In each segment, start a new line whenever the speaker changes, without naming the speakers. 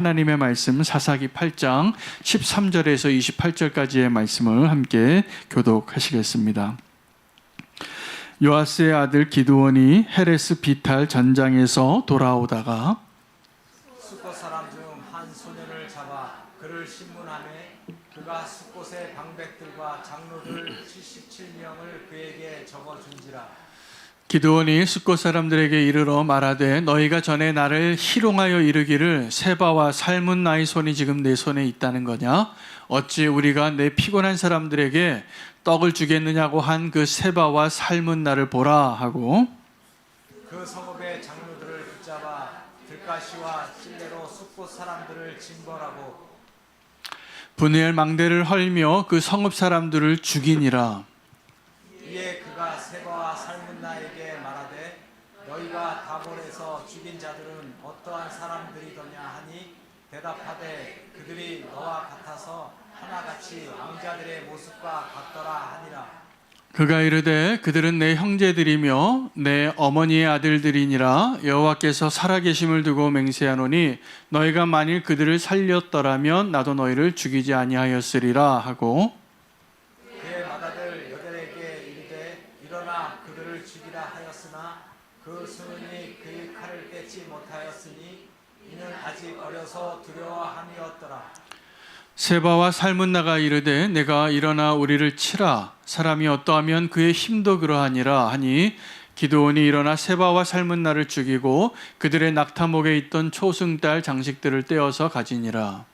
하나님의 말씀 사사기 8장 13절에서 28절까지의 말씀을 함께 교독하시겠습니다. 요아스의 아들 기드온이 헤레스 비탈 전장에서 돌아오다가
숫곳 사람 중 한 소년을 잡아 그를 신문하매 그가 숫곳의 방백들과 장로들 77명을 그에게 적어준지라.
기드온이 숫곳 사람들에게 이르러 말하되 너희가 전에 나를 희롱하여 이르기를 세바와 살문나의 손이 지금 내 손에 있다는 거냐? 어찌 우리가 내 피곤한 사람들에게 떡을 주겠느냐고 한 그 세바와 살문나를 보라 하고
그 성읍의 장로들을 붙잡아 들가시와 찔레로 숫곳 사람들을 징벌하고
분이엘 망대를 헐며 그 성읍 사람들을 죽이니라.
이에 그가 세바와 살문나에게 말하되 너희가 다볼에서 죽인 자들은 어떠한 사람들이더냐 하니 대답하되 그들이 너와 같아서 하나같이 왕자들의 모습과 같더라 하니라.
그가 이르되 그들은 내 형제들이며 내 어머니의 아들들이니라. 여호와께서 살아계심을 두고 맹세하노니 너희가 만일 그들을 살렸더라면 나도 너희를 죽이지 아니하였으리라 하고
그의 맏아들 여델에게 이르되 일어나 그들을 죽이라 하였으나 그 수는이 그의 칼을 떼지 못하였으니 이는 아직 어려서 두려워함이었더라.
세바와 살문나가 이르되 내가 일어나 우리를 치라. 사람이 어떠하면 그의 힘도 그러하니라 하니 기드온이 일어나 세바와 살문나를 죽이고 그들의 낙타목에 있던 초승달 장식들을 떼어서 가지니라.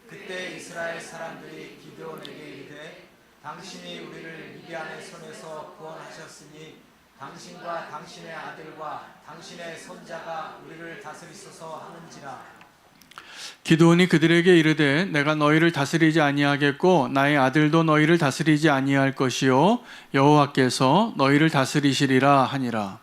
그때 이스라엘 사람들이 기드온에게 이르되 당신이 우리를 미디안의 손에서 구원하셨으니 당신과 당신의 아들과 당신의 손자가 우리를 다스리소서 하는지라.
기드온이 그들에게 이르되 내가 너희를 다스리지 아니하겠고 나의 아들도 너희를 다스리지 아니할 것이요 여호와께서 너희를 다스리시리라 하니라.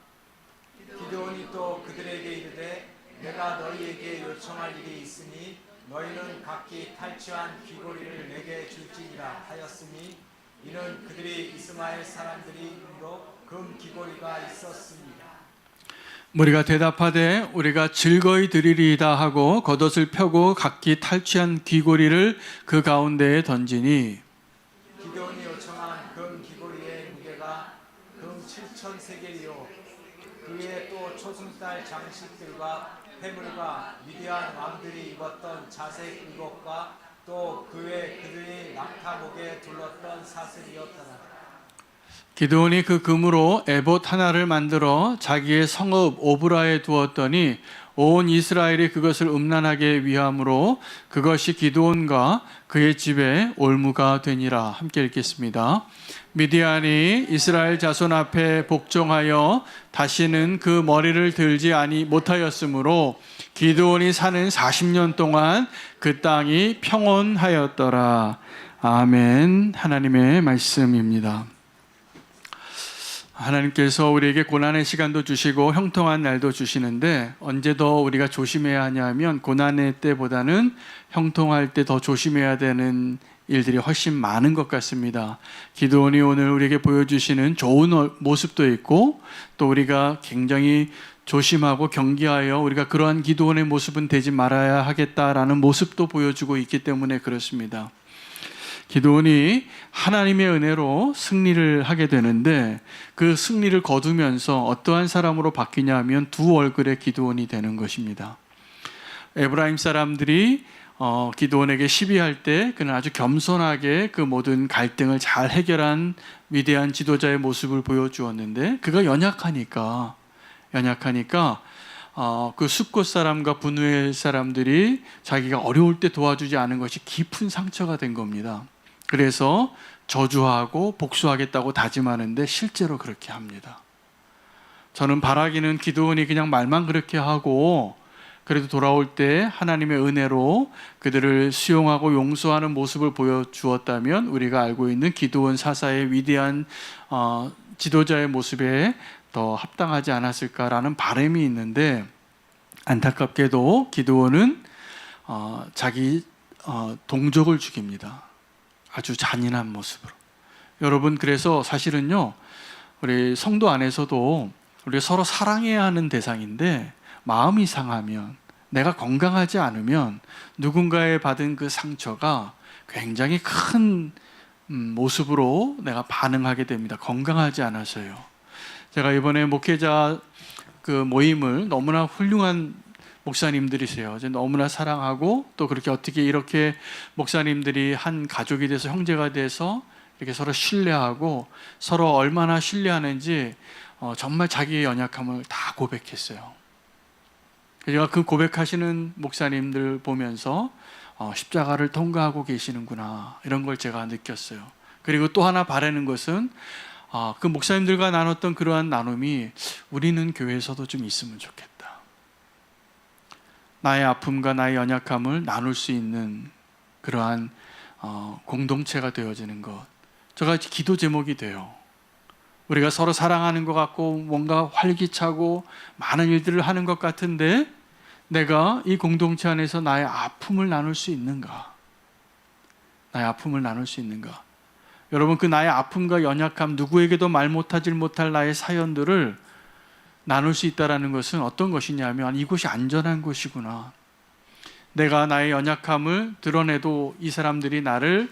기드온이 또 그들에게 이르되 내가 너희에게 요청할 일이 있으니 너희는 각기 탈취한 귀고리를 내게 줄지니라 하였으니 이는 그들이 이스마엘 사람들이므로 금 귀고리가 있었습니다.
우리가 대답하되 우리가 즐거이 드리리이다 하고 겉옷을 펴고 각기 탈취한 귀고리를 그 가운데에 던지니
기드온이 요청한 금 귀고리의 무게가 금 7,000세겔이요 그 위에 또 초승달 장식들과 패물과 미디안 왕들이 입었던 자색 의복과 또 그 외 그들이 낙타목에 둘렀던 사슬이었더라.
기드온이 그 금으로 에봇 하나를 만들어 자기의 성읍 오브라에 두었더니 온 이스라엘이 그것을 음란하게 위함으로 그것이 기드온과 그의 집에 올무가 되니라. 함께 읽겠습니다. 미디안이 이스라엘 자손 앞에 복종하여 다시는 그 머리를 들지 못하였으므로 기드온이 사는 40년 동안 그 땅이 평온하였더라. 아멘. 하나님의 말씀입니다. 하나님께서 우리에게 고난의 시간도 주시고 형통한 날도 주시는데 언제 더 우리가 조심해야 하냐면 고난의 때보다는 형통할 때 더 조심해야 되는 일들이 훨씬 많은 것 같습니다. 기드온이 오늘 우리에게 보여주시는 좋은 모습도 있고 또 우리가 굉장히 조심하고 경계하여 우리가 그러한 기드온의 모습은 되지 말아야 하겠다라는 모습도 보여주고 있기 때문에 그렇습니다. 기드온이 하나님의 은혜로 승리를 하게 되는데 그 승리를 거두면서 어떠한 사람으로 바뀌냐 하면 두 얼굴의 기드온이 되는 것입니다. 에브라임 사람들이 기드온에게 시비할 때 그는 아주 겸손하게 그 모든 갈등을 잘 해결한 위대한 지도자의 모습을 보여주었는데 그가 연약하니까 그 숫곳 사람과 분우엘 사람들이 자기가 어려울 때 도와주지 않은 것이 깊은 상처가 된 겁니다. 그래서 저주하고 복수하겠다고 다짐하는데 실제로 그렇게 합니다. 저는 바라기는 기드온이 그냥 말만 그렇게 하고 그래도 돌아올 때 하나님의 은혜로 그들을 수용하고 용서하는 모습을 보여주었다면 우리가 알고 있는 기드온 사사의 위대한 지도자의 모습에 더 합당하지 않았을까라는 바람이 있는데 안타깝게도 기드온은 자기 동족을 죽입니다. 아주 잔인한 모습으로. 여러분 그래서 사실은요 우리 성도 안에서도 우리 서로 사랑해야 하는 대상인데 마음이 상하면 내가 건강하지 않으면 누군가의 받은 그 상처가 굉장히 큰 모습으로 내가 반응하게 됩니다. 건강하지 않아서요. 제가 이번에 목회자 그 모임을 너무나 훌륭한 목사님들이세요. 너무나 사랑하고 또 그렇게 어떻게 이렇게 목사님들이 한 가족이 돼서 형제가 돼서 이렇게 서로 신뢰하고 서로 얼마나 신뢰하는지 정말 자기의 연약함을 다 고백했어요. 제가 그 고백하시는 목사님들 보면서 십자가를 통과하고 계시는구나 이런 걸 제가 느꼈어요. 그리고 또 하나 바라는 것은 그 목사님들과 나눴던 그러한 나눔이 우리는 교회에서도 좀 있으면 좋겠다. 나의 아픔과 나의 연약함을 나눌 수 있는 그러한 공동체가 되어지는 것, 저가 기도 제목이 돼요. 우리가 서로 사랑하는 것 같고 뭔가 활기차고 많은 일들을 하는 것 같은데 내가 이 공동체 안에서 나의 아픔을 나눌 수 있는가? 나의 아픔을 나눌 수 있는가? 여러분, 그 나의 아픔과 연약함, 누구에게도 말 못하지 못할 나의 사연들을 나눌 수 있다는 것은 어떤 것이냐면 이곳이 안전한 곳이구나. 내가 나의 연약함을 드러내도 이 사람들이 나를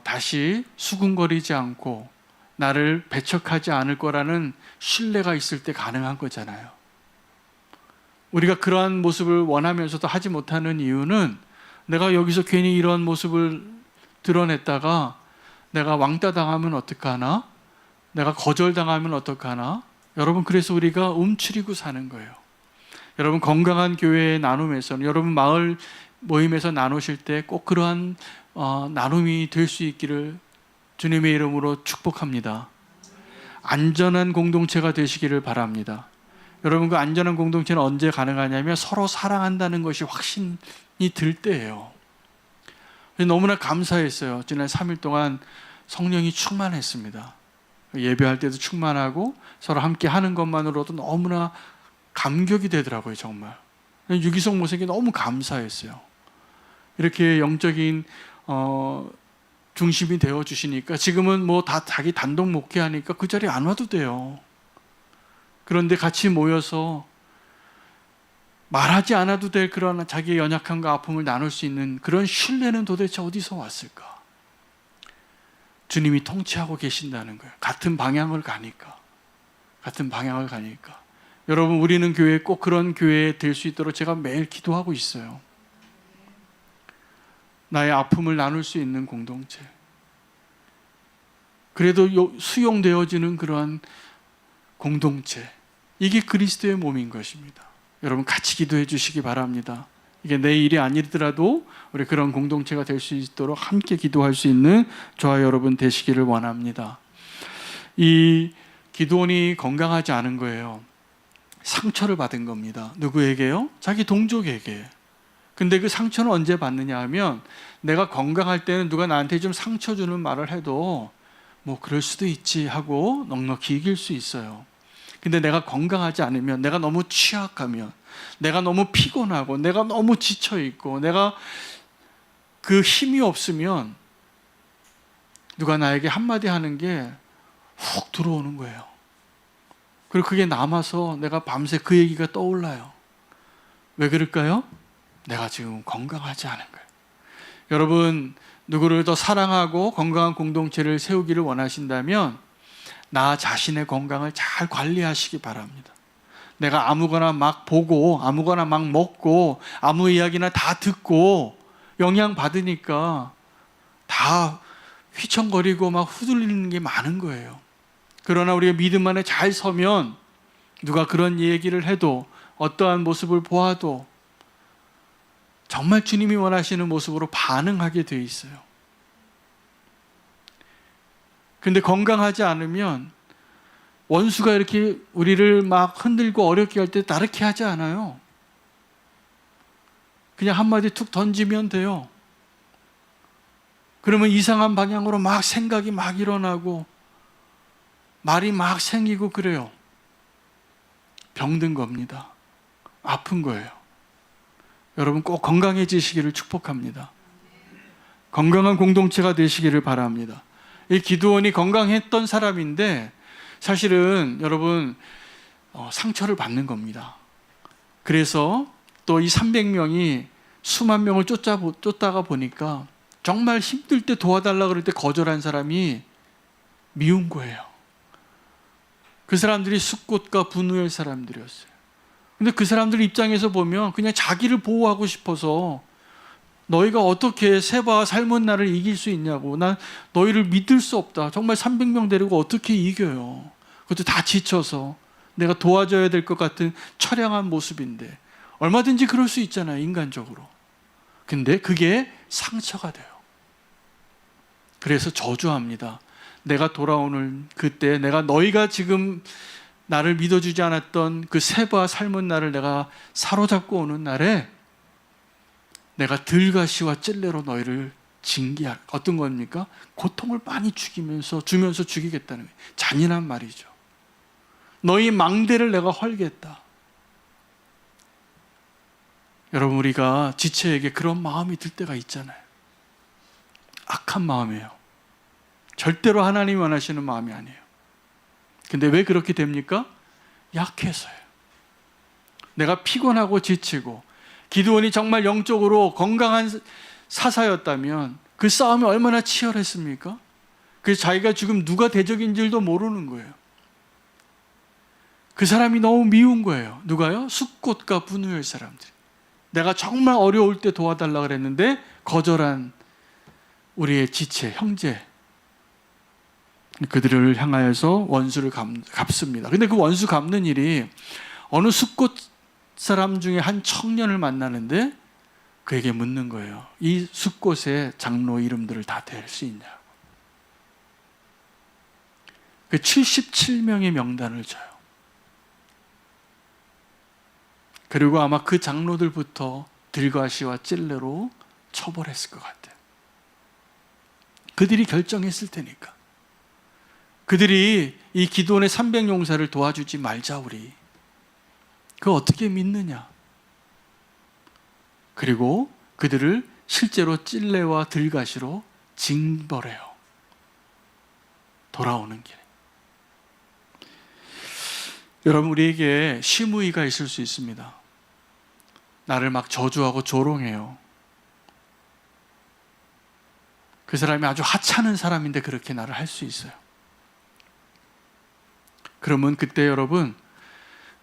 다시 수군거리지 않고 나를 배척하지 않을 거라는 신뢰가 있을 때 가능한 거잖아요. 우리가 그러한 모습을 원하면서도 하지 못하는 이유는 내가 여기서 괜히 이런 모습을 드러냈다가 내가 왕따 당하면 어떡하나? 내가 거절당하면 어떡하나? 여러분, 그래서 우리가 움츠리고 사는 거예요. 여러분, 건강한 교회의 나눔에서는 여러분 마을 모임에서 나누실 때 꼭 그러한 나눔이 될 수 있기를 주님의 이름으로 축복합니다. 안전한 공동체가 되시기를 바랍니다. 여러분, 그 안전한 공동체는 언제 가능하냐면 서로 사랑한다는 것이 확신이 들 때예요. 너무나 감사했어요. 지난 3일 동안 성령이 충만했습니다. 예배할 때도 충만하고 서로 함께 하는 것만으로도 너무나 감격이 되더라고요. 정말 유기성 모습이 너무 감사했어요. 이렇게 영적인 중심이 되어 주시니까 지금은 뭐 다 자기 단독 목회하니까 그 자리에 안 와도 돼요. 그런데 같이 모여서 말하지 않아도 될 그런 자기의 연약함과 아픔을 나눌 수 있는 그런 신뢰는 도대체 어디서 왔을까? 주님이 통치하고 계신다는 거예요. 같은 방향을 가니까. 여러분, 우리는 교회 꼭 그런 교회 될 수 있도록 제가 매일 기도하고 있어요. 나의 아픔을 나눌 수 있는 공동체. 그래도 수용되어지는 그러한 공동체. 이게 그리스도의 몸인 것입니다. 여러분, 같이 기도해 주시기 바랍니다. 이게 내 일이 아니더라도 우리 그런 공동체가 될 수 있도록 함께 기도할 수 있는 저와 여러분 되시기를 원합니다. 이 기드온이 건강하지 않은 거예요. 상처를 받은 겁니다. 누구에게요? 자기 동족에게. 근데 그 상처는 언제 받느냐 하면 내가 건강할 때는 누가 나한테 좀 상처 주는 말을 해도 뭐 그럴 수도 있지 하고 넉넉히 이길 수 있어요. 근데 내가 건강하지 않으면, 내가 너무 취약하면, 내가 너무 피곤하고 내가 너무 지쳐있고 내가 그 힘이 없으면 누가 나에게 한마디 하는 게 훅 들어오는 거예요. 그리고 그게 남아서 내가 밤새 그 얘기가 떠올라요. 왜 그럴까요? 내가 지금 건강하지 않은 거예요. 여러분, 누구를 더 사랑하고 건강한 공동체를 세우기를 원하신다면 나 자신의 건강을 잘 관리하시기 바랍니다. 내가 아무거나 막 보고 아무거나 막 먹고 아무 이야기나 다 듣고 영향 받으니까 다 휘청거리고 막 후들리는 게 많은 거예요. 그러나 우리가 믿음 안에 잘 서면 누가 그런 얘기를 해도 어떠한 모습을 보아도 정말 주님이 원하시는 모습으로 반응하게 돼 있어요. 근데 건강하지 않으면 원수가 이렇게 우리를 막 흔들고 어렵게 할 때 나렇게 하지 않아요. 그냥 한마디 툭 던지면 돼요. 그러면 이상한 방향으로 막 생각이 막 일어나고 말이 막 생기고 그래요. 병든 겁니다. 아픈 거예요. 여러분, 꼭 건강해지시기를 축복합니다. 건강한 공동체가 되시기를 바랍니다. 이 기드온이 건강했던 사람인데 사실은 여러분 상처를 받는 겁니다. 그래서 또 이 300명이 수만 명을 쫓다가 보니까 정말 힘들 때 도와달라 그럴 때 거절한 사람이 미운 거예요. 그 사람들이 숫꽃과 분우엘 사람들이었어요. 근데 그 사람들 입장에서 보면 그냥 자기를 보호하고 싶어서 너희가 어떻게 세바와 살문나를 이길 수 있냐고, 난 너희를 믿을 수 없다. 정말 300명 데리고 어떻게 이겨요. 그것도 다 지쳐서 내가 도와줘야 될 것 같은 처량한 모습인데. 얼마든지 그럴 수 있잖아요, 인간적으로. 근데 그게 상처가 돼요. 그래서 저주합니다. 내가 돌아오는 그때, 내가 너희가 지금 나를 믿어주지 않았던 그 세바와 살문나를 내가 사로잡고 오는 날에 내가 들가시와 찔레로 너희를 징계할. 어떤 겁니까? 고통을 많이 주면서 죽이겠다는 거예요. 잔인한 말이죠. 너희 망대를 내가 헐겠다. 여러분, 우리가 지체에게 그런 마음이 들 때가 있잖아요. 악한 마음이에요. 절대로 하나님이 원하시는 마음이 아니에요. 근데 왜 그렇게 됩니까? 약해서요. 내가 피곤하고 지치고, 기드온이 정말 영적으로 건강한 사사였다면 그 싸움이 얼마나 치열했습니까? 그래서 자기가 지금 누가 대적인 줄도 모르는 거예요. 그 사람이 너무 미운 거예요. 누가요? 숫꽃과 분우엘 사람들. 내가 정말 어려울 때 도와달라 그랬는데 거절한 우리의 지체, 형제, 그들을 향하여서 원수를 갚습니다. 근데 그 원수 갚는 일이 어느 숫꽃 사람 중에 한 청년을 만나는데 그에게 묻는 거예요. 이 숫꽃의 장로 이름들을 다 댈 수 있냐고. 그 77명의 명단을 줘요. 그리고 아마 그 장로들부터 들가시와 찔레로 처벌했을 것 같아요. 그들이 결정했을 테니까. 그들이 이 기드온의 300용사를 도와주지 말자 우리. 그거 어떻게 믿느냐. 그리고 그들을 실제로 찔레와 들가시로 징벌해요. 돌아오는 길에. 여러분, 우리에게 심의가 있을 수 있습니다. 나를 막 저주하고 조롱해요. 그 사람이 아주 하찮은 사람인데 그렇게 나를 할 수 있어요. 그러면 그때 여러분,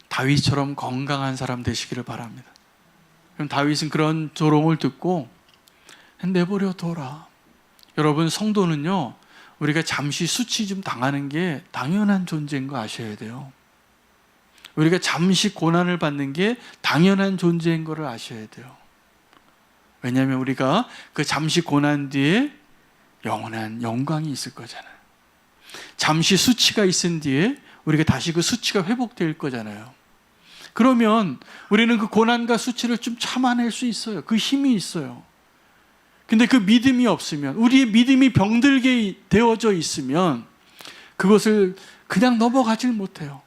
다윗처럼 건강한 사람 되시기를 바랍니다. 그럼 다윗은 그런 조롱을 듣고 내버려 둬라. 여러분, 성도는요, 우리가 잠시 수치 좀 당하는 게 당연한 존재인 거 아셔야 돼요. 우리가 잠시 고난을 받는 게 당연한 존재인 거를 아셔야 돼요. 왜냐하면 우리가 그 잠시 고난 뒤에 영원한 영광이 있을 거잖아요. 잠시 수치가 있은 뒤에 우리가 다시 그 수치가 회복될 거잖아요. 그러면 우리는 그 고난과 수치를 좀 참아낼 수 있어요. 그 힘이 있어요. 근데 그 믿음이 없으면, 우리의 믿음이 병들게 되어져 있으면 그것을 그냥 넘어가질 못해요.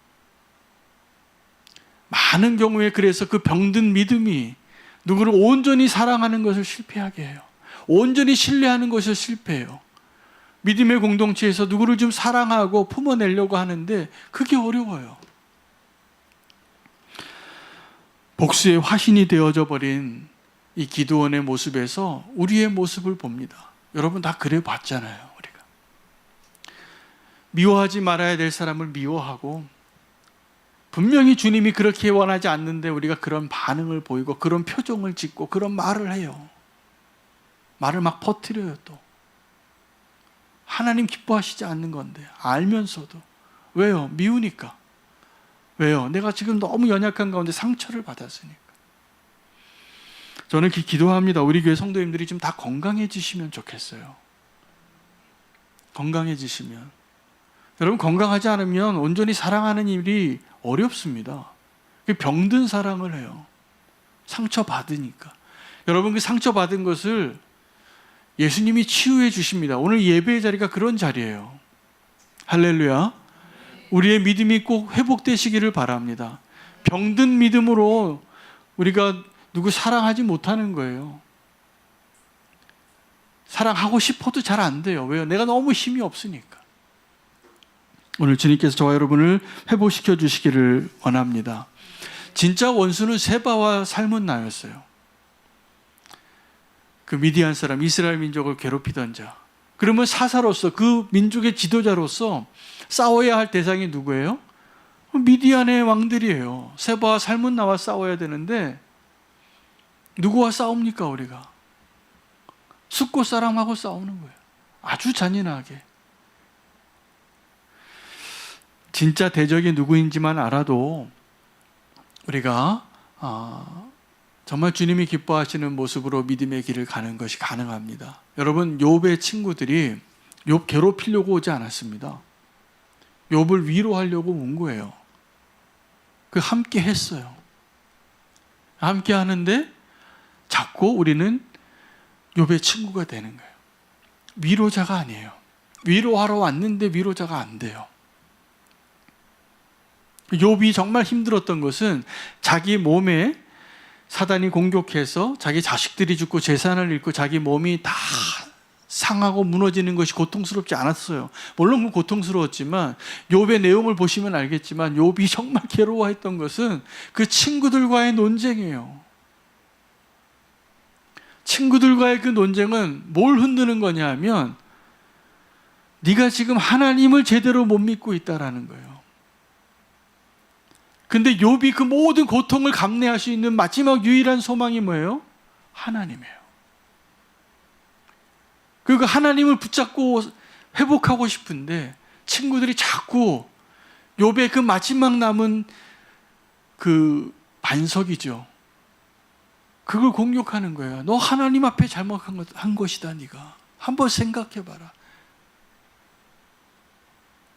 많은 경우에 그래서 그 병든 믿음이 누구를 온전히 사랑하는 것을 실패하게 해요. 온전히 신뢰하는 것을 실패해요. 믿음의 공동체에서 누구를 좀 사랑하고 품어내려고 하는데 그게 어려워요. 복수의 화신이 되어져 버린 이 기드온의 모습에서 우리의 모습을 봅니다. 여러분 다 그래 봤잖아요. 우리가 미워하지 말아야 될 사람을 미워하고, 분명히 주님이 그렇게 원하지 않는데 우리가 그런 반응을 보이고 그런 표정을 짓고 그런 말을 해요. 말을 막 퍼뜨려요. 또 하나님 기뻐하시지 않는 건데 알면서도. 왜요? 미우니까. 왜요? 내가 지금 너무 연약한 가운데 상처를 받았으니까. 저는 기도합니다. 우리 교회 성도님들이 좀 다 건강해지시면 좋겠어요. 건강해지시면. 여러분, 건강하지 않으면 온전히 사랑하는 일이 어렵습니다. 병든 사랑을 해요. 상처받으니까. 여러분, 그 상처받은 것을 예수님이 치유해 주십니다. 오늘 예배의 자리가 그런 자리예요. 할렐루야. 우리의 믿음이 꼭 회복되시기를 바랍니다. 병든 믿음으로 우리가 누구 사랑하지 못하는 거예요. 사랑하고 싶어도 잘 안 돼요. 왜요? 내가 너무 힘이 없으니까. 오늘 주님께서 저와 여러분을 회복시켜 주시기를 원합니다. 진짜 원수는 세바와 살문나였어요. 그 미디안 사람, 이스라엘 민족을 괴롭히던 자. 그러면 사사로서, 그 민족의 지도자로서 싸워야 할 대상이 누구예요? 미디안의 왕들이에요. 세바와 살문나와 싸워야 되는데 누구와 싸웁니까 우리가? 숫곳 사람하고 싸우는 거예요. 아주 잔인하게. 진짜 대적이 누구인지만 알아도 우리가 정말 주님이 기뻐하시는 모습으로 믿음의 길을 가는 것이 가능합니다. 여러분, 욥의 친구들이 욥 괴롭히려고 오지 않았습니다. 욥을 위로하려고 온 거예요. 그 함께 했어요. 함께 하는데 자꾸 우리는 욥의 친구가 되는 거예요. 위로자가 아니에요. 위로하러 왔는데 위로자가 안 돼요. 욥이 정말 힘들었던 것은 자기 몸에 사단이 공격해서 자기 자식들이 죽고 재산을 잃고 자기 몸이 다 상하고 무너지는 것이 고통스럽지 않았어요. 물론 그 고통스러웠지만 욥의 내용을 보시면 알겠지만 욥이 정말 괴로워했던 것은 그 친구들과의 논쟁이에요. 친구들과의 그 논쟁은 뭘 흔드는 거냐 하면 네가 지금 하나님을 제대로 못 믿고 있다라는 거예요. 근데 욥이 그 모든 고통을 감내할 수 있는 마지막 유일한 소망이 뭐예요? 하나님이에요. 그리고 하나님을 붙잡고 회복하고 싶은데 친구들이 자꾸 욥의 그 마지막 남은 그 반석이죠. 그걸 공격하는 거예요. 너 하나님 앞에 잘못한 것이다 네가. 한번 생각해봐라.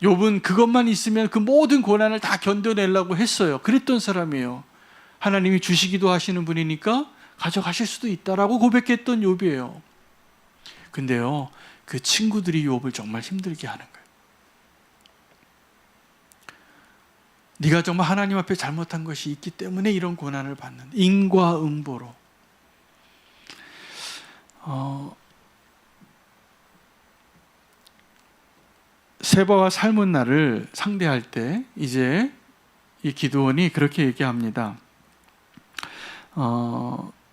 욥은 그것만 있으면 그 모든 고난을 다 견뎌내려고 했어요. 그랬던 사람이에요. 하나님이 주시기도 하시는 분이니까 가져가실 수도 있다라고 고백했던 욥이에요. 근데요, 그 친구들이 욥을 정말 힘들게 하는 거예요. 네가 정말 하나님 앞에 잘못한 것이 있기 때문에 이런 고난을 받는, 인과응보로. 세바와 살문나를 상대할 때 이제 이 기드온이 그렇게 얘기합니다.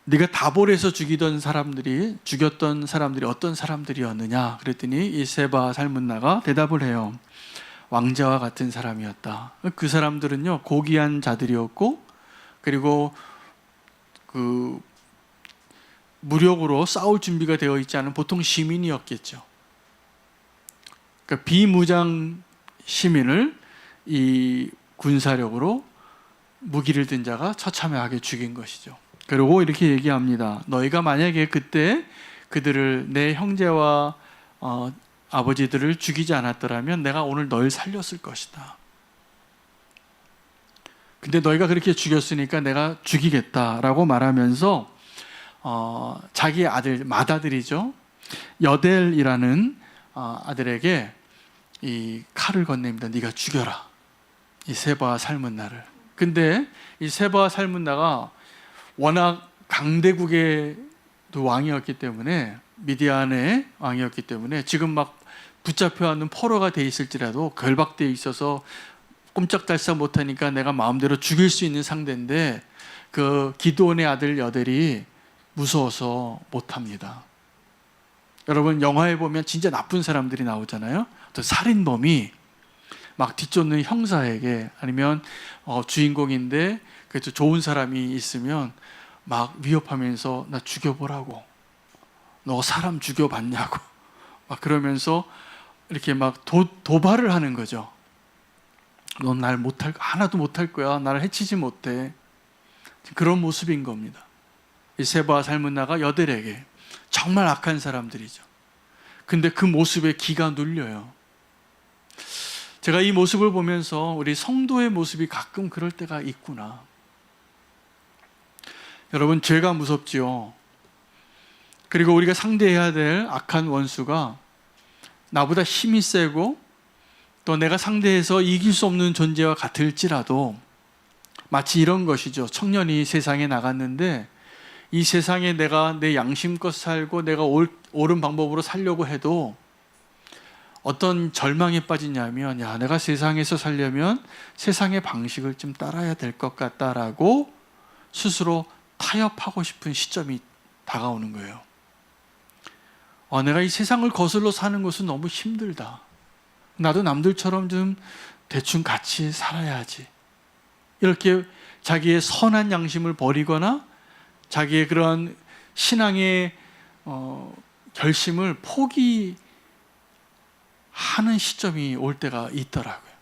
네가 다볼에서 죽였던 사람들이 어떤 사람들이었느냐 그랬더니 이 세바와 살문나가 대답을 해요. 왕자와 같은 사람이었다. 그 사람들은요 고귀한 자들이었고 그리고 그 무력으로 싸울 준비가 되어 있지 않은 보통 시민이었겠죠. 그러니까 비무장 시민을 이 군사력으로 무기를 든 자가 처참하게 죽인 것이죠. 그리고 이렇게 얘기합니다. 너희가 만약에 그때 그들을 내 형제와 아버지들을 죽이지 않았더라면 내가 오늘 너희를 살렸을 것이다. 근데 너희가 그렇게 죽였으니까 내가 죽이겠다라고 말하면서 자기 아들, 맏아들이죠. 여델이라는 아들에게 이 칼을 건넵니다. 네가 죽여라. 이 세바와 살문나를. 근데 이 세바와 살문나가 워낙 강대국의 왕이었기 때문에 미디안의 왕이었기 때문에 지금 막 붙잡혀 있는 포로가 돼 있을지라도 결박되어 있어서 꼼짝달싹 못하니까 내가 마음대로 죽일 수 있는 상대인데 그 기드온의 아들 여델이 무서워서 못합니다. 여러분 영화에 보면 진짜 나쁜 사람들이 나오잖아요. 또 살인범이 막 뒤쫓는 형사에게 아니면 주인공인데 그래도 좋은 사람이 있으면 막 위협하면서 나 죽여보라고, 너 사람 죽여봤냐고 막 그러면서 이렇게 막 도발을 하는 거죠. 넌 날 못할, 하나도 못할 거야. 나를 해치지 못해. 그런 모습인 겁니다. 이 세바와 살문나가 여델에게 정말 악한 사람들이죠. 근데 그 모습에 기가 눌려요. 제가 이 모습을 보면서 우리 성도의 모습이 가끔 그럴 때가 있구나. 여러분, 죄가 무섭지요. 그리고 우리가 상대해야 될 악한 원수가 나보다 힘이 세고 또 내가 상대해서 이길 수 없는 존재와 같을지라도 마치 이런 것이죠. 청년이 세상에 나갔는데 이 세상에 내가 내 양심껏 살고 내가 옳은 방법으로 살려고 해도 어떤 절망에 빠지냐면, 야, 내가 세상에서 살려면 세상의 방식을 좀 따라야 될 것 같다라고 스스로 타협하고 싶은 시점이 다가오는 거예요. 내가 이 세상을 거슬러 사는 것은 너무 힘들다. 나도 남들처럼 좀 대충 같이 살아야지. 이렇게 자기의 선한 양심을 버리거나 자기의 그런 신앙의 결심을 포기하는 시점이 올 때가 있더라고요.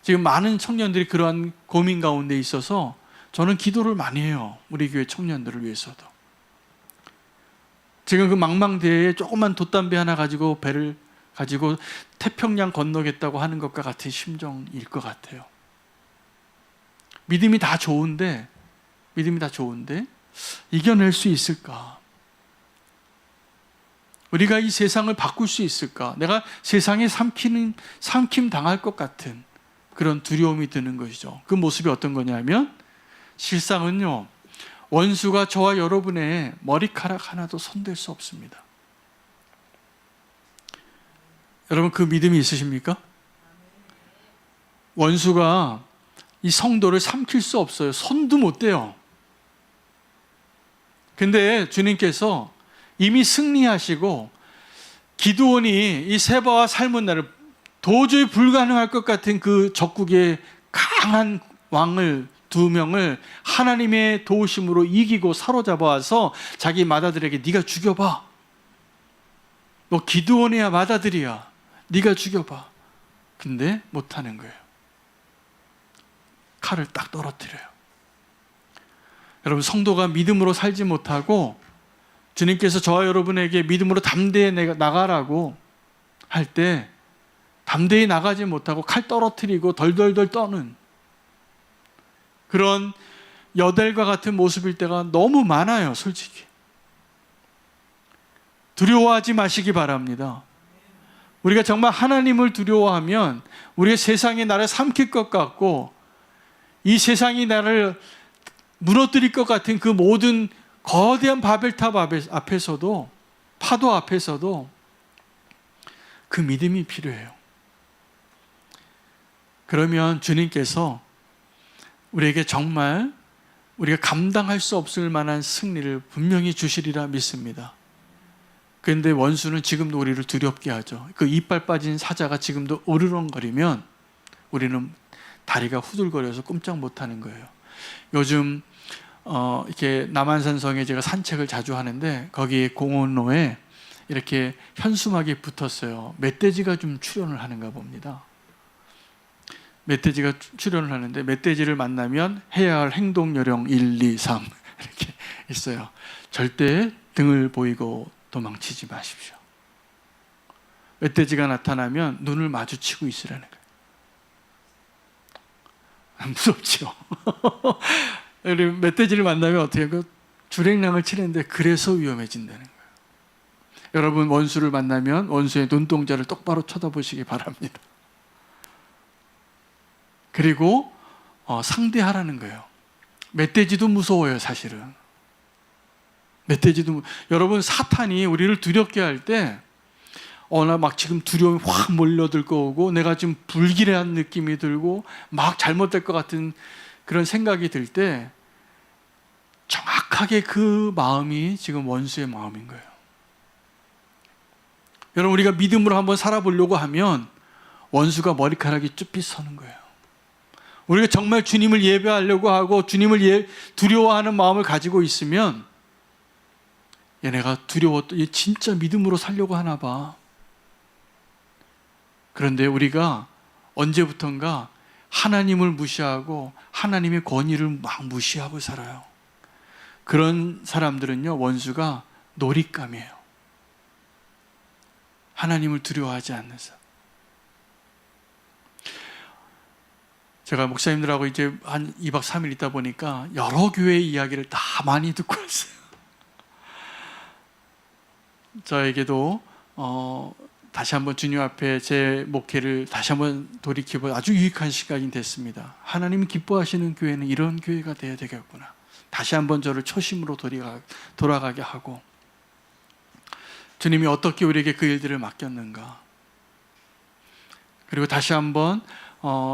지금 많은 청년들이 그러한 고민 가운데 있어서 저는 기도를 많이 해요. 우리 교회 청년들을 위해서도. 지금 그 망망대해에 조그만 돛담배 하나 가지고 배를 가지고 태평양 건너겠다고 하는 것과 같은 심정일 것 같아요. 믿음이 다 좋은데 이겨낼 수 있을까? 우리가 이 세상을 바꿀 수 있을까? 내가 세상에 삼킴 당할 것 같은 그런 두려움이 드는 것이죠. 그 모습이 어떤 거냐면, 실상은요, 원수가 저와 여러분의 머리카락 하나도 손댈 수 없습니다. 여러분, 그 믿음이 있으십니까? 원수가 이 성도를 삼킬 수 없어요. 손도 못 대요. 근데 주님께서 이미 승리하시고 기드온이 이 세바와 살문나를 도저히 불가능할 것 같은 그 적국의 강한 왕을 2명을 하나님의 도우심으로 이기고 사로잡아와서 자기 맏아들에게 네가 죽여봐. 너 기드온이야 맏아들이야. 네가 죽여봐. 근데 못하는 거예요. 칼을 딱 떨어뜨려요. 여러분, 성도가 믿음으로 살지 못하고 주님께서 저와 여러분에게 믿음으로 담대히 나가라고 할 때 담대히 나가지 못하고 칼 떨어뜨리고 덜덜덜 떠는 그런 여델과 같은 모습일 때가 너무 많아요. 솔직히 두려워하지 마시기 바랍니다. 우리가 정말 하나님을 두려워하면 우리가 세상이 나를 삼킬 것 같고 이 세상이 나를 무너뜨릴 것 같은 그 모든 거대한 바벨탑 앞에서도, 파도 앞에서도 그 믿음이 필요해요. 그러면 주님께서 우리에게 정말 우리가 감당할 수 없을 만한 승리를 분명히 주시리라 믿습니다. 그런데 원수는 지금도 우리를 두렵게 하죠. 그 이빨 빠진 사자가 지금도 으르렁거리면 우리는 다리가 후들거려서 꼼짝 못하는 거예요. 요즘 이렇게 남한산성에 제가 산책을 자주 하는데 거기 공원로에 이렇게 현수막이 붙었어요. 멧돼지가 좀 출연을 하는가 봅니다. 멧돼지가 출연을 하는데 멧돼지를 만나면 해야 할 행동 요령 1, 2, 3 이렇게 있어요. 절대 등을 보이고 도망치지 마십시오. 멧돼지가 나타나면 눈을 마주치고 있으라는 거예요. 무섭죠. 멧돼지를 만나면 어떻게 해요? 주랭랑을 치는데 그래서 위험해진다는 거예요. 여러분, 원수를 만나면 원수의 눈동자를 똑바로 쳐다보시기 바랍니다. 그리고 상대하라는 거예요. 멧돼지도 무서워요, 사실은. 여러분, 사탄이 우리를 두렵게 할 때 나 막 지금 두려움이 확 몰려들 거고 내가 지금 불길한 느낌이 들고 막 잘못될 것 같은 그런 생각이 들 때 정확하게 그 마음이 지금 원수의 마음인 거예요. 여러분, 우리가 믿음으로 한번 살아보려고 하면 원수가 머리카락이 쭈삣 서는 거예요. 우리가 정말 주님을 예배하려고 하고 주님을 두려워하는 마음을 가지고 있으면 얘네가 얘 진짜 믿음으로 살려고 하나 봐. 그런데 우리가 언제부턴가 하나님을 무시하고 하나님의 권위를 막 무시하고 살아요. 그런 사람들은요, 원수가 놀잇감이에요. 하나님을 두려워하지 않는 사람. 제가 목사님들하고 이제 한 2박 3일 있다 보니까 여러 교회의 이야기를 다 많이 듣고 왔어요. 저에게도 다시 한번 주님 앞에 제 목회를 다시 한번 돌이켜보 아주 유익한 시간이 됐습니다. 하나님이 기뻐하시는 교회는 이런 교회가 되어야 되겠구나. 다시 한번 저를 초심으로 돌아가게 하고 주님이 어떻게 우리에게 그 일들을 맡겼는가. 그리고 다시 한번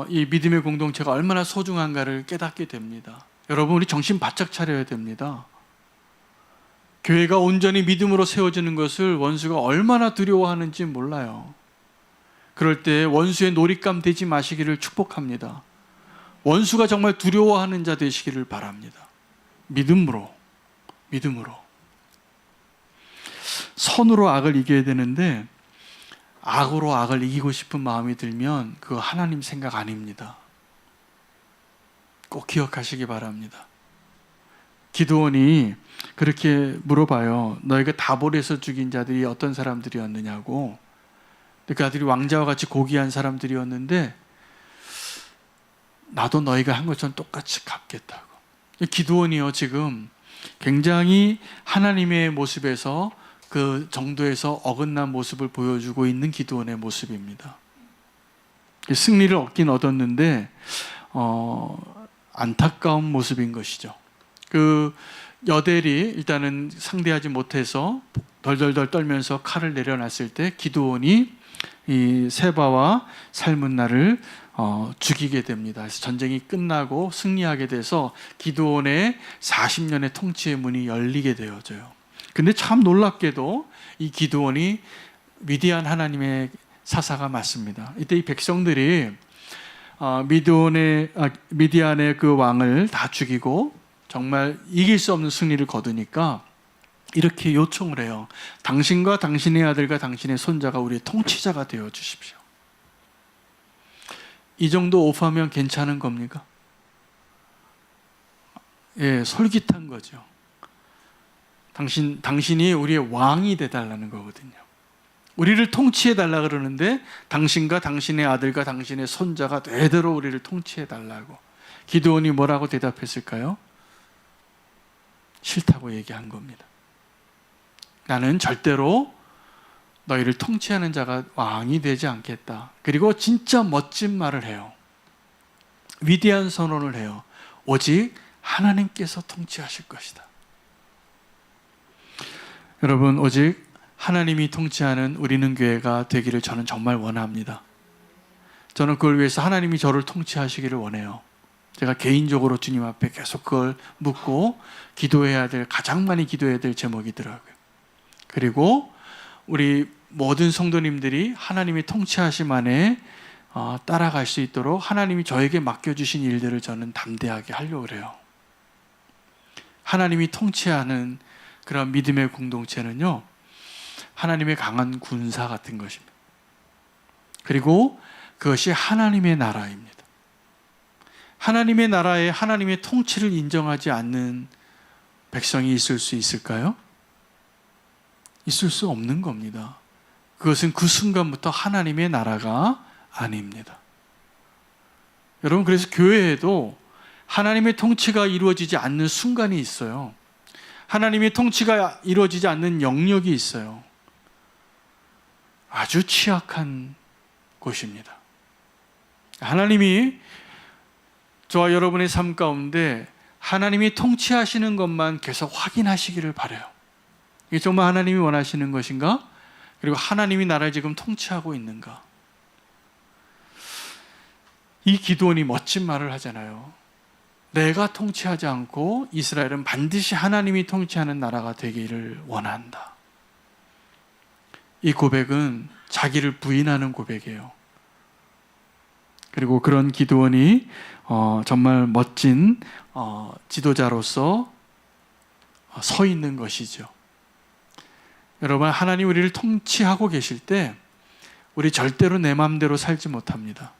이 믿음의 공동체가 얼마나 소중한가를 깨닫게 됩니다. 여러분, 우리 정신 바짝 차려야 됩니다. 교회가 온전히 믿음으로 세워지는 것을 원수가 얼마나 두려워하는지 몰라요. 그럴 때 원수의 놀잇감 되지 마시기를 축복합니다. 원수가 정말 두려워하는 자 되시기를 바랍니다. 믿음으로. 선으로 악을 이겨야 되는데 악으로 악을 이기고 싶은 마음이 들면 그거 하나님 생각 아닙니다. 꼭 기억하시기 바랍니다. 기드온이 그렇게 물어봐요. 너희가 다볼에서 죽인 자들이 어떤 사람들이었느냐고. 그 아들이 왕자와 같이 고귀한 사람들이었는데 나도 너희가 한 것처럼 똑같이 갚겠다고. 기드온이요, 지금 굉장히 하나님의 모습에서 그 정도에서 어긋난 모습을 보여주고 있는 기드온의 모습입니다. 승리를 얻긴 얻었는데 안타까운 모습인 것이죠. 그 여델이 일단은 상대하지 못해서 덜덜덜 떨면서 칼을 내려놨을 때 기드온이 이 세바와 살문나를 죽이게 됩니다. 그래서 전쟁이 끝나고 승리하게 돼서 기드온의 40년의 통치의 문이 열리게 되어져요. 근데 참 놀랍게도 이 기드온이 위대한 하나님의 사사가 맞습니다. 이때 이 백성들이 미디안의 그 왕을 다 죽이고 정말 이길 수 없는 승리를 거두니까 이렇게 요청을 해요. 당신과 당신의 아들과 당신의 손자가 우리의 통치자가 되어 주십시오. 이 정도 오프하면 괜찮은 겁니까? 예, 솔깃한 거죠. 당신이 우리의 왕이 되달라는 거거든요. 우리를 통치해 달라 그러는데 당신과 당신의 아들과 당신의 손자가 되도록 우리를 통치해 달라고. 기드온이 뭐라고 대답했을까요? 싫다고 얘기한 겁니다. 나는 절대로 너희를 통치하는 자가 왕이 되지 않겠다. 그리고 진짜 멋진 말을 해요. 위대한 선언을 해요. 오직 하나님께서 통치하실 것이다. 여러분, 오직 하나님이 통치하는 우리는 교회가 되기를 저는 정말 원합니다. 저는 그걸 위해서 하나님이 저를 통치하시기를 원해요. 제가 개인적으로 주님 앞에 계속 그걸 묻고 기도해야 될, 가장 많이 기도해야 될 제목이더라고요. 그리고 우리 모든 성도님들이 하나님이 통치하심 안에 따라갈 수 있도록 하나님이 저에게 맡겨주신 일들을 저는 담대하게 하려고 그래요. 하나님이 통치하는 그런 믿음의 공동체는요, 하나님의 강한 군사 같은 것입니다. 그리고 그것이 하나님의 나라입니다. 하나님의 나라에 하나님의 통치를 인정하지 않는 백성이 있을 수 있을까요? 있을 수 없는 겁니다. 그것은 그 순간부터 하나님의 나라가 아닙니다. 여러분, 그래서 교회에도 하나님의 통치가 이루어지지 않는 순간이 있어요. 하나님의 통치가 이루어지지 않는 영역이 있어요. 아주 취약한 곳입니다. 하나님이 저와 여러분의 삶 가운데 하나님이 통치하시는 것만 계속 확인하시기를 바라요. 이게 정말 하나님이 원하시는 것인가? 그리고 하나님이 나라를 지금 통치하고 있는가? 이 기드온이 멋진 말을 하잖아요. 내가 통치하지 않고 이스라엘은 반드시 하나님이 통치하는 나라가 되기를 원한다. 이 고백은 자기를 부인하는 고백이에요. 그리고 그런 기드온이 정말 멋진 지도자로서 서 있는 것이죠. 여러분, 하나님 우리를 통치하고 계실 때 우리 절대로 내 마음대로 살지 못합니다.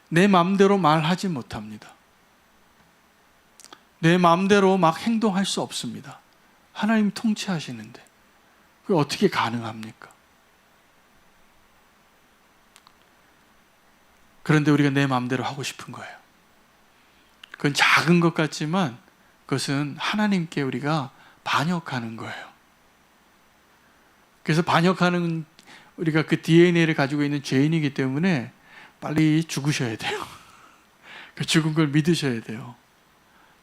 내 마음대로 말하지 못합니다. 내 마음대로 막 행동할 수 없습니다. 하나님 통치하시는데 그게 어떻게 가능합니까? 그런데 우리가 내 마음대로 하고 싶은 거예요. 그건 작은 것 같지만 그것은 하나님께 우리가 반역하는 거예요. 그래서 반역하는 우리가 그 DNA를 가지고 있는 죄인이기 때문에 빨리 죽으셔야 돼요. 그 죽은 걸 믿으셔야 돼요.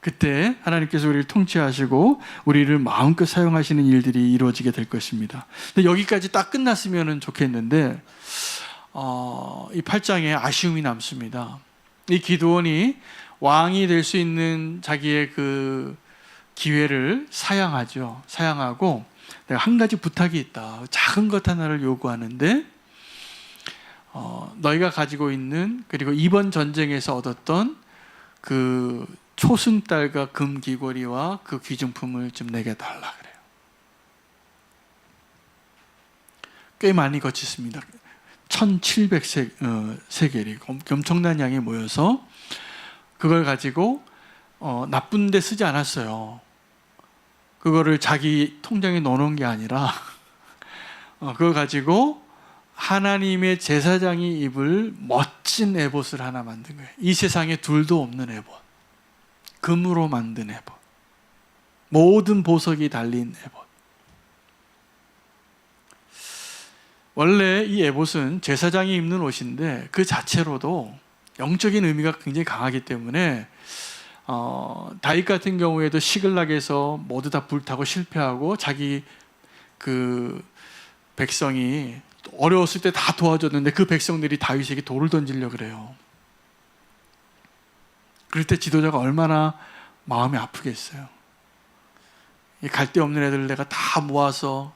그때 하나님께서 우리를 통치하시고 우리를 마음껏 사용하시는 일들이 이루어지게 될 것입니다. 근데 여기까지 딱 끝났으면 좋겠는데 이 8장에 아쉬움이 남습니다. 이 기드온이 왕이 될 수 있는 자기의 그 기회를 사양하죠. 사양하고 내가 한 가지 부탁이 있다. 작은 것 하나를 요구하는데 너희가 가지고 있는 그리고 이번 전쟁에서 얻었던 그 초승달과 금 귀걸이와 그 귀중품을 좀 내게 달라 그래요. 꽤 많이 거쳤습니다. 1700세겔이 엄청난 양이 모여서 그걸 가지고 나쁜 데 쓰지 않았어요. 그거를 자기 통장에 넣어놓은 게 아니라 그걸 가지고 하나님의 제사장이 입을 멋진 에봇을 하나 만든 거예요. 이 세상에 둘도 없는 에봇. 금으로 만든 에봇. 모든 보석이 달린 에봇. 원래 이 에봇은 제사장이 입는 옷인데 그 자체로도 영적인 의미가 굉장히 강하기 때문에 다윗 같은 경우에도 시글락에서 모두 다 불타고 실패하고 자기 그 백성이 어려웠을 때 다 도와줬는데 그 백성들이 다윗에게 돌을 던지려고 그래요. 그럴 때 지도자가 얼마나 마음이 아프겠어요. 갈 데 없는 애들 내가 다 모아서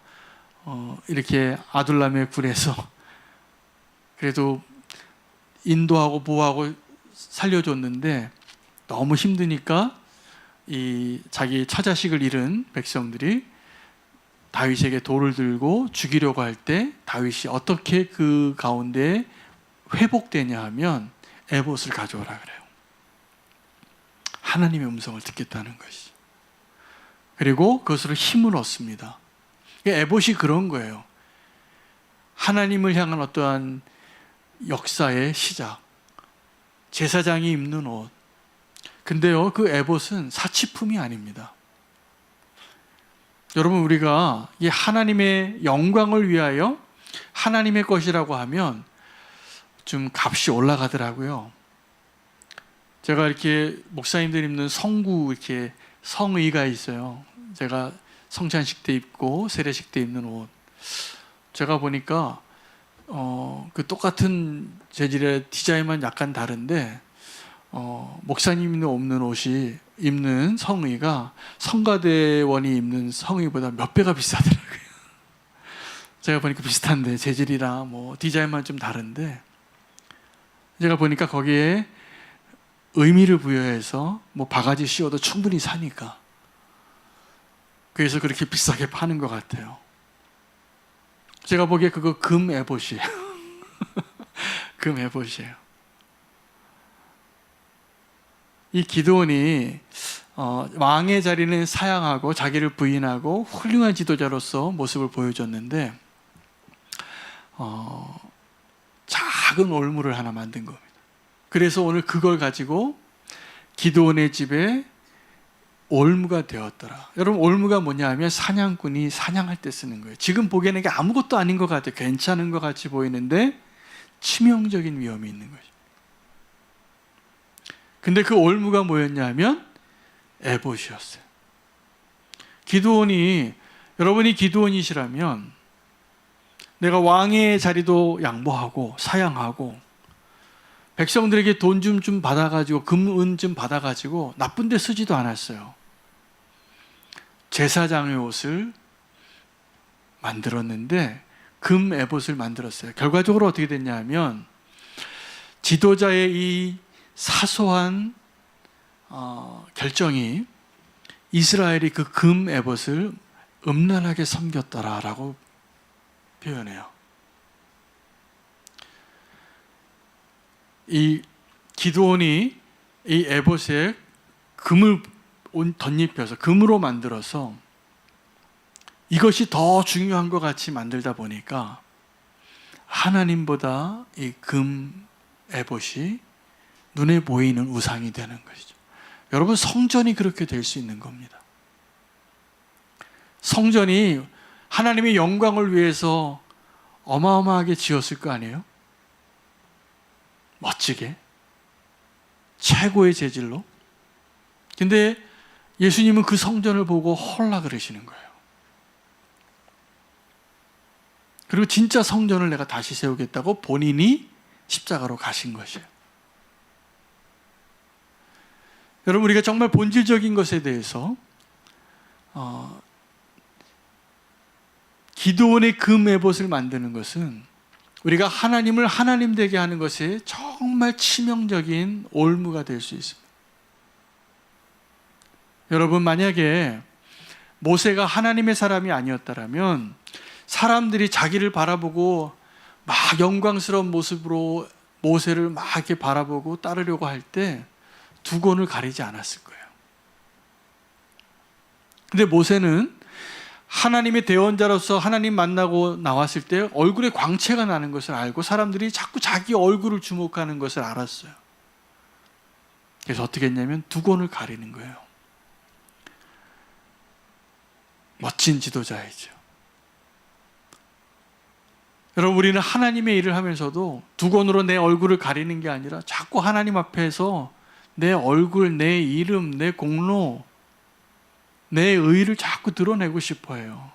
이렇게 아둘람의 굴에서 그래도 인도하고 보호하고 살려줬는데 너무 힘드니까 이 자기 처자식을 잃은 백성들이 다윗에게 돌을 들고 죽이려고 할 때 다윗이 어떻게 그 가운데 회복되냐 하면 에봇을 가져오라 그래요. 하나님의 음성을 듣겠다는 것이. 그리고 그것으로 힘을 얻습니다. 에봇이 그런 거예요. 하나님을 향한 어떠한 역사의 시작. 제사장이 입는 옷. 근데요, 그 에봇은 사치품이 아닙니다. 여러분, 우리가 이 하나님의 영광을 위하여 하나님의 것이라고 하면 좀 값이 올라가더라고요. 제가 이렇게 목사님들 입는 성구 이렇게 성의가 있어요. 제가 성찬식 때 입고 세례식 때 입는 옷. 제가 보니까 그 똑같은 재질의 디자인만 약간 다른데 목사님 없는 옷이 입는 성의가 성가대원이 입는 성의보다 몇 배가 비싸더라고요. 제가 보니까 비슷한데 재질이랑 뭐 디자인만 좀 다른데 제가 보니까 거기에 의미를 부여해서 뭐 바가지 씌워도 충분히 사니까 그래서 그렇게 비싸게 파는 것 같아요. 제가 보기에 그거 금 에봇이에요. 금 에봇이에요. 이 기드온이 왕의 자리는 사양하고 자기를 부인하고 훌륭한 지도자로서 모습을 보여줬는데 작은 올무를 하나 만든 겁니다. 그래서 오늘 그걸 가지고 기드온의 집에 올무가 되었더라. 여러분, 올무가 뭐냐 하면 사냥꾼이 사냥할 때 쓰는 거예요. 지금 보기에는 이게 아무것도 아닌 것 같아요. 괜찮은 것 같이 보이는데 치명적인 위험이 있는 거죠. 근데 그 올무가 뭐였냐 하면 에봇이었어요. 기드온이, 여러분이 기드온이시라면 내가 왕의 자리도 양보하고 사양하고 백성들에게 돈 좀 받아가지고 금, 은 좀 받아가지고 나쁜 데 쓰지도 않았어요. 제사장의 옷을 만들었는데 금 에봇을 만들었어요. 결과적으로 어떻게 됐냐 하면 지도자의 이 사소한 결정이 이스라엘이 그 금 에봇을 음란하게 섬겼더라라고 표현해요. 이 기드온이 이 에봇에 금을 덧입혀서 금으로 만들어서 이것이 더 중요한 것 같이 만들다 보니까 하나님보다 이 금 에봇이 눈에 보이는 우상이 되는 것이죠. 여러분, 성전이 그렇게 될 수 있는 겁니다. 성전이 하나님의 영광을 위해서 어마어마하게 지었을 거 아니에요? 멋지게 최고의 재질로. 근데 예수님은 그 성전을 보고 헐라 그러시는 거예요. 그리고 진짜 성전을 내가 다시 세우겠다고 본인이 십자가로 가신 것이에요. 여러분, 우리가 정말 본질적인 것에 대해서 기드온의 금 에봇을 만드는 것은 우리가 하나님을 하나님 되게 하는 것에 정말 치명적인 올무가 될 수 있습니다. 여러분, 만약에 모세가 하나님의 사람이 아니었다면 사람들이 자기를 바라보고 막 영광스러운 모습으로 모세를 막 이렇게 바라보고 따르려고 할 때 두건을 가리지 않았을 거예요. 근데 모세는 하나님의 대언자로서 하나님 만나고 나왔을 때 얼굴에 광채가 나는 것을 알고 사람들이 자꾸 자기 얼굴을 주목하는 것을 알았어요. 그래서 어떻게 했냐면 두건을 가리는 거예요. 멋진 지도자이죠. 여러분, 우리는 하나님의 일을 하면서도 두건으로 내 얼굴을 가리는 게 아니라 자꾸 하나님 앞에서 내 얼굴, 내 이름, 내 공로, 내 의의를 자꾸 드러내고 싶어 해요.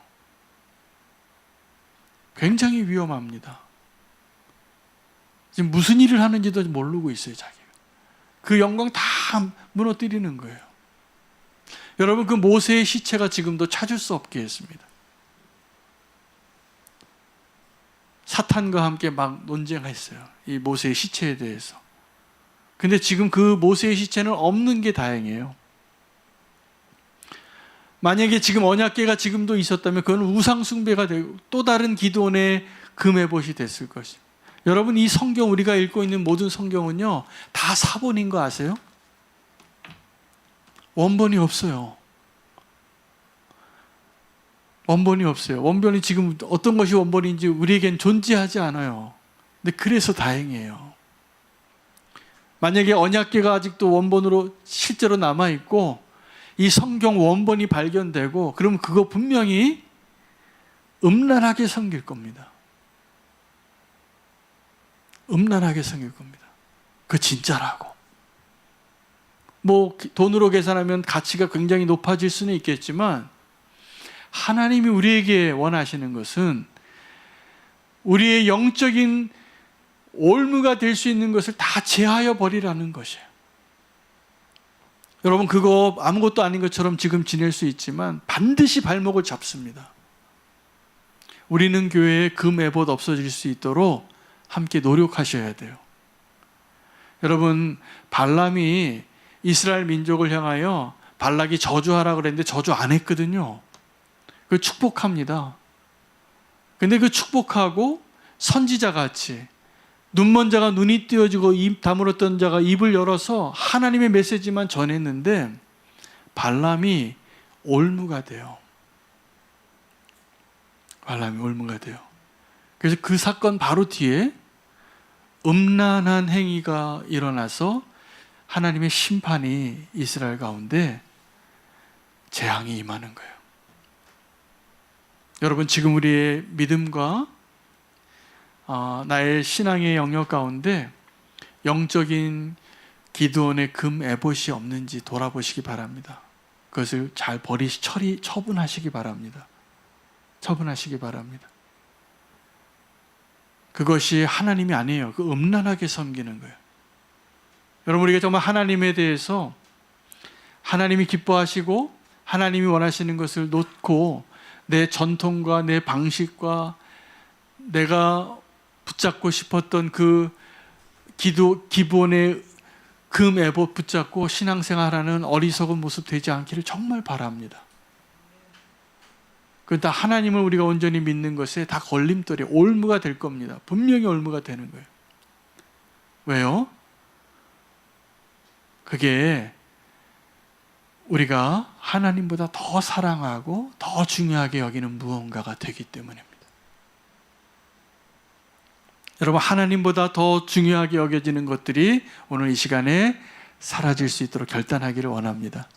굉장히 위험합니다. 지금 무슨 일을 하는지도 모르고 있어요, 자기가. 그 영광 다 무너뜨리는 거예요. 여러분, 그 모세의 시체가 지금도 찾을 수 없게 했습니다. 사탄과 함께 막 논쟁했어요, 이 모세의 시체에 대해서. 근데 지금 그 모세의 시체는 없는 게 다행이에요. 만약에 지금 언약궤가 지금도 있었다면 그건 우상숭배가 되고 또 다른 기드온의 금에봇이 됐을 것입니다. 여러분, 이 성경, 우리가 읽고 있는 모든 성경은요 다 사본인 거 아세요? 원본이 없어요. 원본이 없어요. 원본이 지금 어떤 것이 원본인지 우리에겐 존재하지 않아요. 근데 그래서 다행이에요. 만약에 언약궤가 아직도 원본으로 실제로 남아있고 이 성경 원본이 발견되고 그러면 그거 분명히 음란하게 섬길 겁니다. 음란하게 섬길 겁니다. 그 진짜라고. 뭐 돈으로 계산하면 가치가 굉장히 높아질 수는 있겠지만 하나님이 우리에게 원하시는 것은 우리의 영적인 올무가 될 수 있는 것을 다 제하여 버리라는 것이에요. 여러분, 그거 아무것도 아닌 것처럼 지금 지낼 수 있지만 반드시 발목을 잡습니다. 우리는 교회에 금 에봇 없어질 수 있도록 함께 노력하셔야 돼요. 여러분, 발람이 이스라엘 민족을 향하여 발락이 저주하라 그랬는데 저주 안 했거든요. 그 축복합니다. 근데 그 축복하고 선지자같이 눈먼 자가 눈이 띄어지고 입 다물었던 자가 입을 열어서 하나님의 메시지만 전했는데 발람이 올무가 돼요. 발람이 올무가 돼요. 그래서 그 사건 바로 뒤에 음란한 행위가 일어나서 하나님의 심판이 이스라엘 가운데 재앙이 임하는 거예요. 여러분, 지금 우리의 믿음과 나의 신앙의 영역 가운데 영적인 기드온의 금 에봇이 없는지 돌아보시기 바랍니다. 그것을 잘 처분하시기 바랍니다. 처분하시기 바랍니다. 그것이 하나님이 아니에요. 그 음란하게 섬기는 거예요. 여러분, 우리가 정말 하나님에 대해서 하나님이 기뻐하시고 하나님이 원하시는 것을 놓고 내 전통과 내 방식과 내가 붙잡고 싶었던 그 기본의 금 에봇 붙잡고 신앙생활하는 어리석은 모습 되지 않기를 정말 바랍니다. 그 다 하나님을 우리가 온전히 믿는 것에 다 걸림돌이 올무가 될 겁니다. 분명히 올무가 되는 거예요. 왜요? 그게 우리가 하나님보다 더 사랑하고 더 중요하게 여기는 무언가가 되기 때문입니다. 여러분, 하나님보다 더 중요하게 여겨지는 것들이 오늘 이 시간에 사라질 수 있도록 결단하기를 원합니다.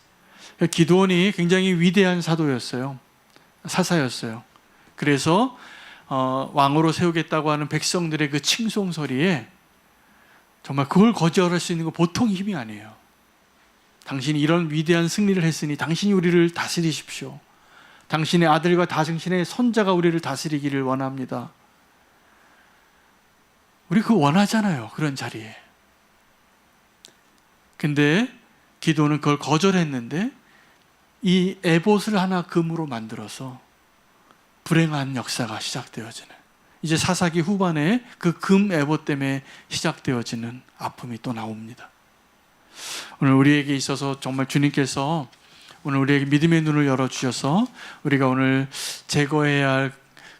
기드온이 굉장히 위대한 사사였어요. 그래서 왕으로 세우겠다고 하는 백성들의 그 칭송 소리에 정말 그걸 거절할 수 있는 거 보통 힘이 아니에요. 당신이 이런 위대한 승리를 했으니 당신이 우리를 다스리십시오. 당신의 아들과 당신의 손자가 우리를 다스리기를 원합니다. 우리 그거 원하잖아요. 그런 자리에. 근데 기도는 그걸 거절했는데 이 에봇을 하나 금으로 만들어서 불행한 역사가 시작되어지는, 이제 사사기 후반에 그 금 에봇 때문에 시작되어지는 아픔이 또 나옵니다. 오늘 우리에게 있어서 정말 주님께서 오늘 우리에게 믿음의 눈을 열어주셔서 우리가 오늘 제거해야 할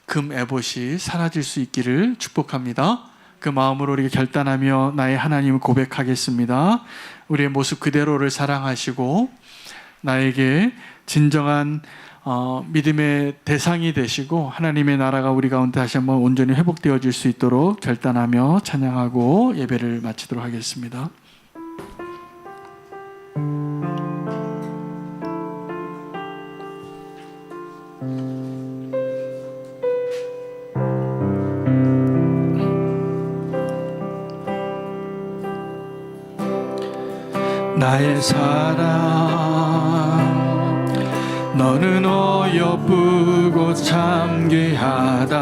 금 에봇이 사라질 수 있기를 축복합니다. 그 마음으로 우리가 결단하며 나의 하나님을 고백하겠습니다. 우리의 모습 그대로를 사랑하시고 나에게 진정한 믿음의 대상이 되시고 하나님의 나라가 우리 가운데 다시 한번 온전히 회복되어질 수 있도록 결단하며 찬양하고 예배를 마치도록 하겠습니다. 나의 사랑 너는 어여쁘고 참귀하다.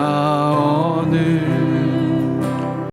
어느